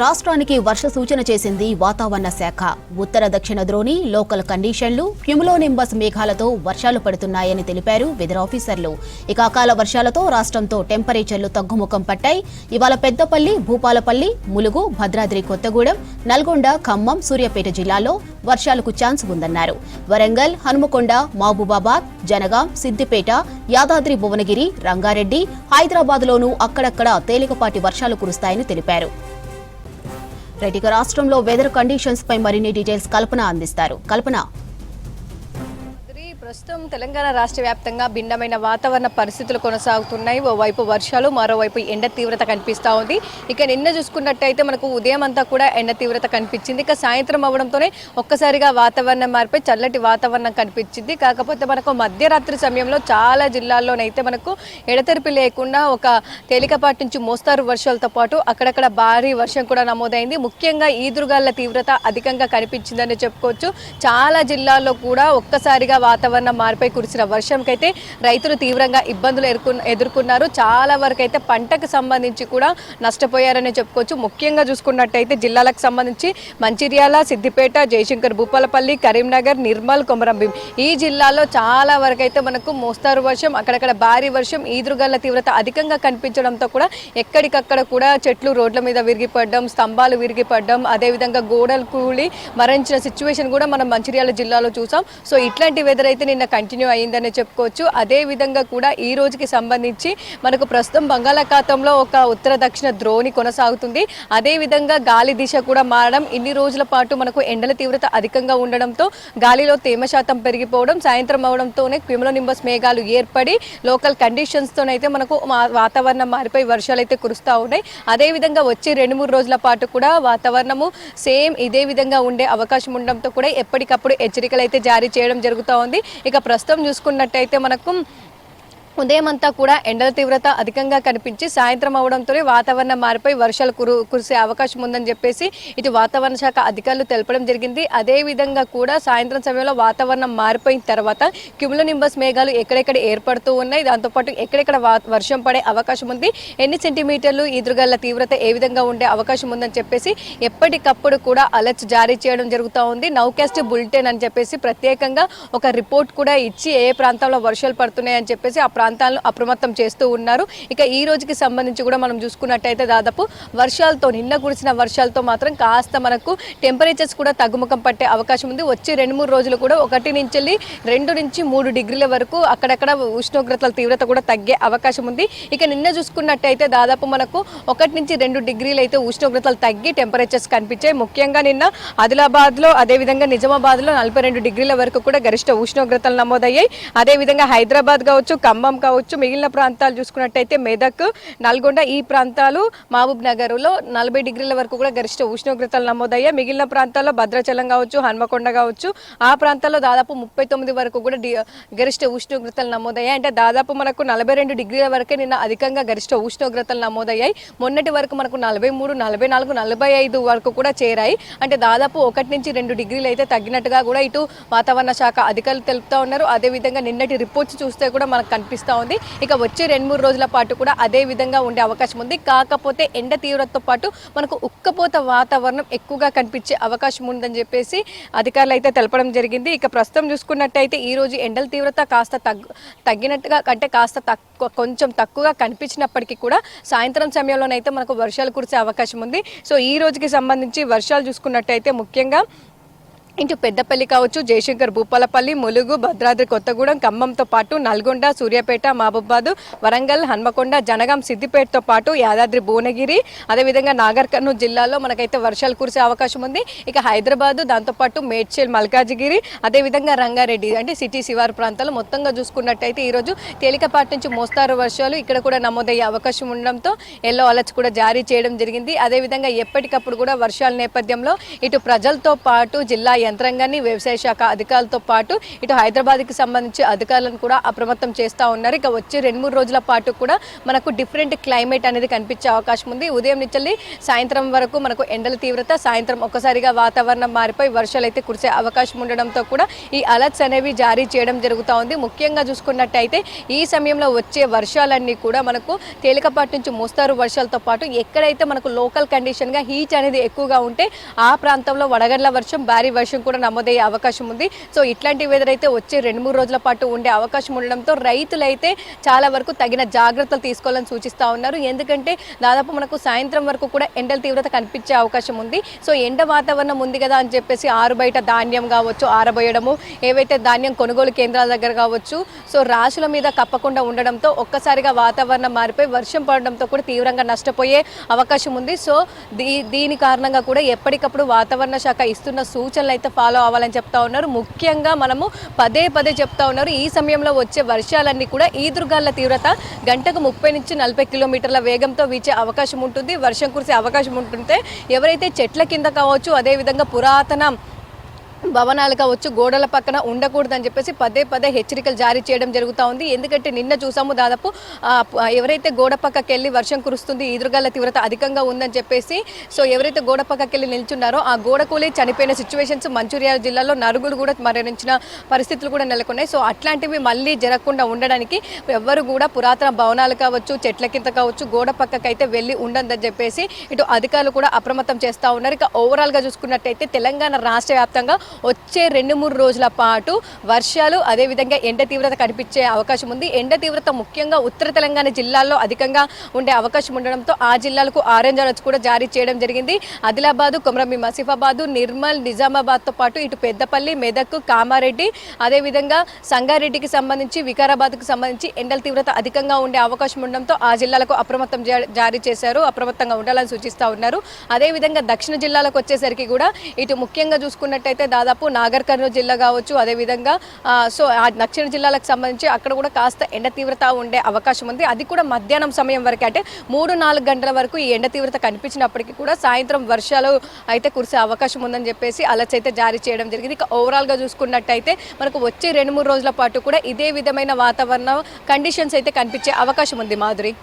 రాష్ట్రానికి వర్ష సూచన చేసింది వాతావరణ శాఖ. ఉత్తర దక్షిణ ద్రోణి, లోకల్ కండిషన్లు, క్యుములోనింబస్ మేఘాలతో వర్షాలు పడుతున్నాయని తెలిపారు వెదర్ ఆఫీసర్లు. ఇక అకాల వర్షాలతో రాష్ట్రంతో టెంపరేచర్లు తగ్గుముఖం పట్టాయి. ఇవాళ పెద్దపల్లి, భూపాలపల్లి, ములుగు, భద్రాద్రి కొత్తగూడెం, నల్గొండ, ఖమ్మం, సూర్యాపేట జిల్లాల్లో వర్షాలకు ఛాన్స్ ఉందన్నారు. వరంగల్, హనుమకొండ, మహబూబాబాద్, జనగాం, సిద్దిపేట, యాదాద్రి భువనగిరి, రంగారెడ్డి, హైదరాబాద్లోనూ అక్కడక్కడ తేలికపాటి వర్షాలు కురుస్తాయని తెలిపారు. రైట్, రాష్ట్రంలో వెదర్ కండిషన్స్ పై మరిన్ని డీటెయిల్స్ కల్పన అందిస్తారు. కల్పన, ప్రస్తుతం తెలంగాణ రాష్ట్ర వ్యాప్తంగా భిన్నమైన వాతావరణ పరిస్థితులు కొనసాగుతున్నాయి. ఓవైపు వర్షాలు, మరోవైపు ఎండ తీవ్రత కనిపిస్తూ ఉంది. ఇక నిన్న చూసుకున్నట్టయితే మనకు ఉదయం అంతా కూడా ఎండ తీవ్రత కనిపించింది. ఇక సాయంత్రం అవ్వడంతోనే ఒక్కసారిగా వాతావరణం మారిపోయి చల్లటి వాతావరణం కనిపించింది. కాకపోతే మనకు మధ్యరాత్రి సమయంలో చాలా జిల్లాల్లోనైతే మనకు ఎడతెరిపి లేకుండా ఒక తేలికపాటి నుంచి మోస్తారు వర్షాలతో పాటు అక్కడక్కడ భారీ వర్షం కూడా నమోదైంది. ముఖ్యంగా ఈదురుగాళ్ల తీవ్రత అధికంగా కనిపించిందని చెప్పుకోవచ్చు. చాలా జిల్లాల్లో కూడా ఒక్కసారిగా వాతావరణం మారిపై కురిసిన వర్షంకైతే రైతులు తీవ్రంగా ఇబ్బందులు ఎదుర్కొన్నారు. చాలా వరకు అయితే పంటకు సంబంధించి కూడా నష్టపోయారని చెప్పుకోవచ్చు. ముఖ్యంగా చూసుకున్నట్టయితే జిల్లాలకు సంబంధించి మంచిర్యాల, సిద్దిపేట, జయశంకర్, భూపాలపల్లి, కరీంనగర్, నిర్మల్, కొమరంభీం ఈ జిల్లాల్లో చాలా వరకు అయితే మనకు మోస్తారు వర్షం, అక్కడక్కడ భారీ వర్షం, ఈదురుగాళ్ల తీవ్రత అధికంగా కనిపించడంతో కూడా ఎక్కడికక్కడ కూడా చెట్లు రోడ్ల మీద విరిగిపడడం, స్తంభాలు విరిగిపడడం, అదేవిధంగా గోడలు కూలి మరణించిన సిచ్యువేషన్ కూడా మనం మంచిర్యాల జిల్లాలో చూసాం. సో ఇట్లాంటి వెదర్ అయితే నిన్న కంటిన్యూ అయ్యిందని చెప్పుకోవచ్చు. అదే విధంగా కూడా ఈ రోజుకి సంబంధించి మనకు ప్రస్తుతం బంగాళాఖాతంలో ఒక ఉత్తర దక్షిణ ద్రోణి కొనసాగుతుంది. అదే విధంగా గాలి దిశ కూడా మారడం, ఇన్ని రోజుల పాటు మనకు ఎండల తీవ్రత అధికంగా ఉండడంతో గాలిలో తేమ శాతం పెరిగిపోవడం, సాయంత్రం అవడంతోనే క్యుములోనింబస్ మేఘాలు ఏర్పడి లోకల్ కండిషన్స్తోనైతే మనకు వాతావరణం మారిపోయి వర్షాలు అయితే కురుస్తూ ఉన్నాయి. అదేవిధంగా వచ్చే 2-3 రోజుల పాటు కూడా వాతావరణము సేమ్ ఇదే విధంగా ఉండే అవకాశం ఉండడంతో కూడా ఎప్పటికప్పుడు హెచ్చరికలు అయితే జారీ చేయడం జరుగుతూ ఉంది. ఇక ప్రస్తుతం చూసుకున్నట్టయితే మనకు ఉదయం అంతా కూడా ఎండల తీవ్రత అధికంగా కనిపించి సాయంత్రం అవడంతోనే వాతావరణం మారిపోయి వర్షాలు కురిసే అవకాశం ఉందని చెప్పేసి ఇటు వాతావరణ శాఖ అధికారులు తెలపడం జరిగింది. అదేవిధంగా కూడా సాయంత్రం సమయంలో వాతావరణం మారిపోయిన తర్వాత క్యుములోనింబస్ మేఘాలు ఎక్కడెక్కడ ఏర్పడుతూ ఉన్నాయి, దాంతోపాటు ఎక్కడెక్కడ వర్షం పడే అవకాశం ఉంది, ఎన్ని సెంటీమీటర్లు ఈదురుగాళ్ల తీవ్రత ఏ విధంగా ఉండే అవకాశం ఉందని చెప్పేసి ఎప్పటికప్పుడు కూడా అలర్ట్స్ జారీ చేయడం జరుగుతూ ఉంది. నౌకాస్ట్ బులెటిన్ అని చెప్పేసి ప్రత్యేకంగా ఒక రిపోర్ట్ కూడా ఇచ్చి ఏ ప్రాంతంలో వర్షాలు పడుతున్నాయని చెప్పేసి ఆ ప్రాంతాలను అప్రమత్తం చేస్తూ ఉన్నారు. ఇక ఈ రోజుకి సంబంధించి కూడా మనం చూసుకున్నట్టయితే దాదాపు వర్షాలతో నిన్న కురిసిన వర్షాలతో మాత్రం కాస్త మనకు టెంపరేచర్స్ కూడా తగ్గుముఖం పట్టే అవకాశం ఉంది. వచ్చే 2-3 రోజులు కూడా 1 నుంచి 2 నుంచి 3 డిగ్రీల వరకు అక్కడక్కడ ఉష్ణోగ్రతల తీవ్రత కూడా తగ్గే అవకాశం ఉంది. ఇక నిన్న చూసుకున్నట్టయితే దాదాపు మనకు 1 నుంచి 2 డిగ్రీలు అయితే ఉష్ణోగ్రతలు తగ్గి టెంపరేచర్స్ కనిపించాయి. ముఖ్యంగా నిన్న ఆదిలాబాద్లో, అదేవిధంగా నిజామాబాద్లో 42 డిగ్రీల వరకు కూడా గరిష్ట ఉష్ణోగ్రతలు నమోదయ్యాయి. అదేవిధంగా హైదరాబాద్ కావచ్చు, ఖమ్మం కావచ్చు, మిగిలిన ప్రాంతాలు చూసుకున్నట్టయితే మెదక్, నల్గొండ ఈ ప్రాంతాలు, మహబూబ్ నగర్లో 40 డిగ్రీల వరకు కూడా గరిష్ట ఉష్ణోగ్రతలు నమోదయ్యాయి. మిగిలిన ప్రాంతాల్లో భద్రాచలం కావచ్చు, హన్మకొండ కావచ్చు ఆ ప్రాంతాల్లో దాదాపు 39 వరకు కూడా గరిష్ట ఉష్ణోగ్రతలు నమోదయ్యాయి. అంటే దాదాపు మనకు 42 డిగ్రీల వరకే నిన్న అధికంగా గరిష్ట ఉష్ణోగ్రతలు నమోదయ్యాయి. మొన్నటి వరకు మనకు 43, 44, 45 వరకు కూడా చేరాయి. అంటే దాదాపు 1 నుంచి 2 డిగ్రీలు అయితే తగ్గినట్టుగా కూడా ఇటు వాతావరణ శాఖ అధికారులు తెలుపుతూ ఉన్నారు. అదేవిధంగా నిన్నటి రిపోర్ట్స్ చూస్తే కూడా మనకు కనిపిస్తూ ఉంది. ఇక వచ్చే 2-3 రోజుల పాటు కూడా అదే విధంగా ఉండే అవకాశం ఉంది. కాకపోతే ఎండ తీవ్రతతో పాటు మనకు ఉక్కపోత వాతావరణం ఎక్కువగా కనిపించే అవకాశం ఉందని చెప్పేసి అధికారులు అయితే తెలపడం జరిగింది. ఇక ప్రస్తుతం చూసుకున్నట్టయితే ఈ రోజు ఎండల తీవ్రత కాస్త తగ్గినట్టుగా, అంటే కాస్త కొంచెం తక్కువగా కనిపించినప్పటికీ కూడా సాయంత్రం సమయంలోనైతే మనకు వర్షాలు కురిసే అవకాశం ఉంది. సో ఈ రోజుకి సంబంధించి వర్షాలు చూసుకున్నట్టయితే ముఖ్యంగా ఇటు పెద్దపల్లి కావచ్చు, జయశంకర్, భూపాలపల్లి, ములుగు, భద్రాద్రి కొత్తగూడెం, ఖమ్మంతో పాటు నల్గొండ, సూర్యాపేట, మహబూబాబాద్, వరంగల్, హన్మకొండ, జనగాం, సిద్దిపేటతో పాటు యాదాద్రి భువనగిరి, అదేవిధంగా నాగర్ కర్నూలు జిల్లాలో మనకైతే వర్షాలు కురిసే అవకాశం ఉంది. ఇక హైదరాబాద్, దాంతోపాటు మేడ్చల్, మల్కాజిగిరి, అదేవిధంగా రంగారెడ్డి అంటే సిటీ శివారు ప్రాంతాలు మొత్తంగా చూసుకున్నట్టయితే ఈరోజు తేలికపాటి నుంచి మోస్తారు వర్షాలు ఇక్కడ కూడా నమోదయ్యే అవకాశం ఉండడంతో ఎల్లో అలర్ట్స్ కూడా జారీ చేయడం జరిగింది. అదేవిధంగా ఎప్పటికప్పుడు కూడా వర్షాల నేపథ్యంలో ఇటు ప్రజలతో పాటు జిల్లా యంత్రాంగాన్ని, వ్యవసాయ శాఖ అధికారులతో పాటు ఇటు హైదరాబాద్కి సంబంధించి అధికారులను కూడా అప్రమత్తం చేస్తూ ఉన్నారు. ఇక వచ్చే 2-3 రోజుల పాటు కూడా మనకు డిఫరెంట్ క్లైమేట్ అనేది కనిపించే అవకాశం ఉంది. ఉదయం నుంచి సాయంత్రం వరకు మనకు ఎండల తీవ్రత, సాయంత్రం ఒక్కసారిగా వాతావరణం మారిపోయి వర్షాలు అయితే కురిసే అవకాశం ఉండడంతో కూడా ఈ అలర్ట్స్ అనేవి జారీ చేయడం జరుగుతూ ఉంది. ముఖ్యంగా చూసుకున్నట్టయితే ఈ సమయంలో వచ్చే వర్షాలన్నీ కూడా మనకు తేలికపాటి నుంచి మోస్తారు వర్షాలతో పాటు ఎక్కడైతే మనకు లోకల్ కండిషన్గా హీట్ అనేది ఎక్కువగా ఉంటే ఆ ప్రాంతంలో వడగండ్ల వర్షం, భారీ వర్షం కూడా నమోదయ్యే అవకాశం ఉంది. సో ఇట్లాంటి వెదర్ అయితే వచ్చే 2-3 రోజుల పాటు ఉండే అవకాశం ఉండడంతో రైతులైతే చాలా వరకు తగిన జాగ్రత్తలు తీసుకోవాలని సూచిస్తూ ఉన్నారు. ఎందుకంటే దాదాపు మనకు సాయంత్రం వరకు కూడా ఎండల తీవ్రత కనిపించే అవకాశం ఉంది. సో ఎండ వాతావరణం ఉంది కదా అని చెప్పేసి ఆరుబయట ధాన్యం కావచ్చు ఆరబోయడము, ఏవైతే ధాన్యం కొనుగోలు కేంద్రాల దగ్గర కావచ్చు, సో రాశుల మీద కప్పకుండా ఉండడంతో ఒక్కసారిగా వాతావరణం మారిపోయి వర్షం పడడంతో కూడా తీవ్రంగా నష్టపోయే అవకాశం ఉంది. సో దీని కారణంగా కూడా ఎప్పటికప్పుడు వాతావరణ శాఖ ఇస్తున్న సూచనలు అయితే ఫాలో అవ్వాలని చెప్తా ఉన్నారు. ముఖ్యంగా మనము పదే చెప్తా ఉన్నారు, ఈ సమయంలో వచ్చే వర్షాలన్నీ కూడా ఈదురుగాళ్ల తీవ్రత గంటకు 30 నుంచి 40 కిలోమీటర్ల వేగంతో వీచే అవకాశం ఉంటుంది, వర్షం కురిసే అవకాశం ఉంటుంది. ఎవరైతే చెట్ల కింద కావచ్చు, అదేవిధంగా పురాతన భవనాలు కావచ్చు గోడల పక్కన ఉండకూడదని చెప్పేసి పదే హెచ్చరికలు జారీ చేయడం జరుగుతూ ఉంది. ఎందుకంటే నిన్న చూసాము దాదాపు ఎవరైతే గోడ పక్కకి వెళ్ళి వర్షం కురుస్తుంది, ఈదురుగాల తీవ్రత అధికంగా ఉందని చెప్పేసి సో ఎవరైతే గోడ పక్కకి వెళ్ళి నిల్చున్నారో ఆ గోడ కూలి చనిపోయిన సిచ్యువేషన్స్ మంచిర్యాల జిల్లాలో నలుగురు కూడా మరణించిన పరిస్థితులు కూడా నెలకొన్నాయి. సో అట్లాంటివి మళ్ళీ జరగకుండా ఉండడానికి ఎవ్వరు కూడా పురాతన భవనాలు కావచ్చు, చెట్ల కింద కావచ్చు, గోడ పక్కకి అయితే వెళ్ళి ఉండదని చెప్పేసి ఇటు అధికారులు కూడా అప్రమత్తం చేస్తూ ఉన్నారు. ఇక ఓవరాల్గా చూసుకున్నట్టయితే తెలంగాణ రాష్ట్ర వ్యాప్తంగా వచ్చే 2-3 రోజుల పాటు వర్షాలు, అదేవిధంగా ఎండ తీవ్రత కనిపించే అవకాశం ఉంది. ఎండ తీవ్రత ముఖ్యంగా ఉత్తర తెలంగాణ జిల్లాల్లో అధికంగా ఉండే అవకాశం ఉండడంతో ఆ జిల్లాలకు ఆరెంజ్ అలర్ట్స్ కూడా జారీ చేయడం జరిగింది. ఆదిలాబాదు, కొమరంభీం ఆసిఫాబాదు, నిర్మల్, నిజామాబాద్తో పాటు ఇటు పెద్దపల్లి, మెదక్, కామారెడ్డి, అదేవిధంగా సంగారెడ్డికి సంబంధించి, వికారాబాద్కు సంబంధించి ఎండల తీవ్రత అధికంగా ఉండే అవకాశం ఉండడంతో ఆ జిల్లాలకు అప్రమత్తం జారీ చేశారు. అప్రమత్తంగా ఉండాలని సూచిస్తూ ఉన్నారు. అదేవిధంగా దక్షిణ జిల్లాలకు వచ్చేసరికి కూడా ఇటు ముఖ్యంగా చూసుకున్నట్టయితే దాదాపు నాగర్ కర్నూలు జిల్లా కావచ్చు, అదేవిధంగా సో ఆ దక్షిణ జిల్లాలకు సంబంధించి అక్కడ కూడా కాస్త ఎండ తీవ్రత ఉండే అవకాశం ఉంది. అది కూడా మధ్యాహ్నం సమయం వరకు, అంటే 3-4 గంటల వరకు ఈ ఎండ తీవ్రత కనిపించినప్పటికీ కూడా సాయంత్రం వర్షాలు అయితే కురిసే అవకాశం ఉందని చెప్పేసి అలర్ట్స్ అయితే జారీ చేయడం జరిగింది. ఇక ఓవరాల్గా చూసుకున్నట్టయితే మనకు వచ్చే 2-3 రోజుల పాటు కూడా ఇదే విధమైన వాతావరణ కండిషన్స్ అయితే కనిపించే అవకాశం ఉంది. మాధురి.